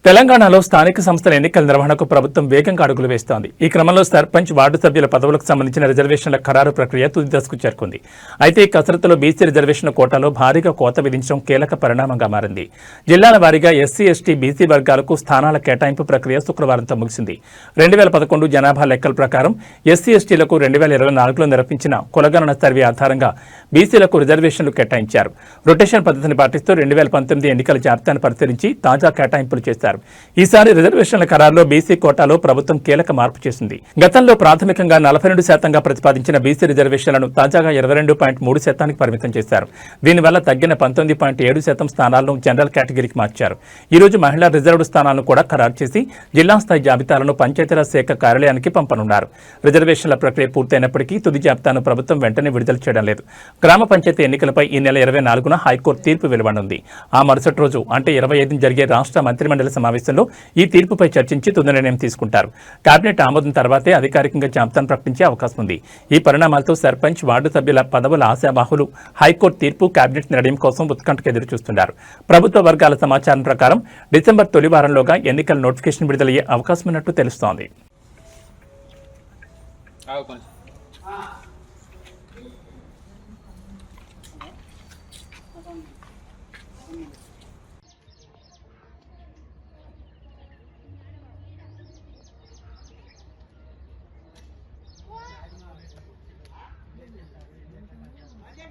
తెలంగాణలో స్థానిక సంస్థల ఎన్నికల నిర్వహణకు ప్రభుత్వం వేగంగా అడుగులు వేస్తోంది. ఈ క్రమంలో సర్పంచ్, వార్డు సభ్యుల పదవులకు సంబంధించిన రిజర్వేషన్ల ఖరారు ప్రక్రియ తుది దశకు చేరుకుంది. అయితే ఈ కసరత్తులో బీసీ రిజర్వేషన్ల కోటాలో భారీగా కోత విధించడం కీలక పరిణామంగా మారింది. జిల్లాల వారీగా ఎస్సీ, ఎస్టీ, బీసీ వర్గాలకు స్థానాల కేటాయింపు ప్రక్రియ శుక్రవారంతో ముగిసింది. 2011 జనాభా లెక్కల ప్రకారం ఎస్సీ, ఎస్టీలకు 2024లో నిర్వహించిన కులగణన సర్వే ఆధారంగా బీసీలకు రిజర్వేషన్లు కేటాయించారు. రొటేషన్ పద్ధతిని పాటిస్తూ 2019 ఎన్నికల జాబితాను పరిశీలించి తాజా కేటాయింపులు చేశారు. ఈసారి రిజర్వేషన్ల ఖరారులో బీసీ కోటాలో ప్రభుత్వం కీలక మార్పు చేసింది. గతంలో ప్రాథమికంగా 42% ప్రతిపాదించిన బీసీ రిజర్వేషన్లను తాజాగా 22.3% పరిమితం చేశారు. దీనివల్ల తగ్గిన 19.7% స్థానాలను జనరల్ కేటగిరీకి మార్చారు. ఈ రోజు మహిళా రిజర్వ్డ్ స్థానాలను కూడా ఖరారు చేసి జిల్లా స్థాయి జాబితాలను పంచాయతీరాజ్ శాఖ కార్యాలయానికి పంపనున్నారు. రిజర్వేషన్ల ప్రక్రియ పూర్తయినప్పటికీ తుది జాబితాను ప్రభుత్వం వెంటనే విడుదల చేయడం లేదు. గ్రామ పంచాయతీ ఎన్నికలపై ఈ నెల 24న హైకోర్టు తీర్పు వెలువడనుంది. ఆ మరుసటి రోజు అంటే 25న జరిగే రాష్ట్ర మంత్రిమండలి సమావేశంలో ఈ తీర్పుపై చర్చించి తుది నిర్ణయం తీసుకుంటారు. కేబినెట్ ఆమోదం తర్వాతే అధికారికంగా జాబితాను ప్రకటించే అవకాశం ఉంది. ఈ పరిణామాలతో సర్పంచ్, వార్డు సభ్యుల పదవుల ఆశావాహులు హైకోర్టు తీర్పు, కేబినెట్ నిర్ణయం కోసం ఉత్కంఠకు ఎదురు చూస్తున్నారు. ప్రభుత్వ వర్గాల సమాచారం ప్రకారం డిసెంబర్ తొలి వారంలోగా ఎన్నికల నోటిఫికేషన్ విడుదలయ్యే అవకాశం ఉన్నట్టు తెలుస్తోంది.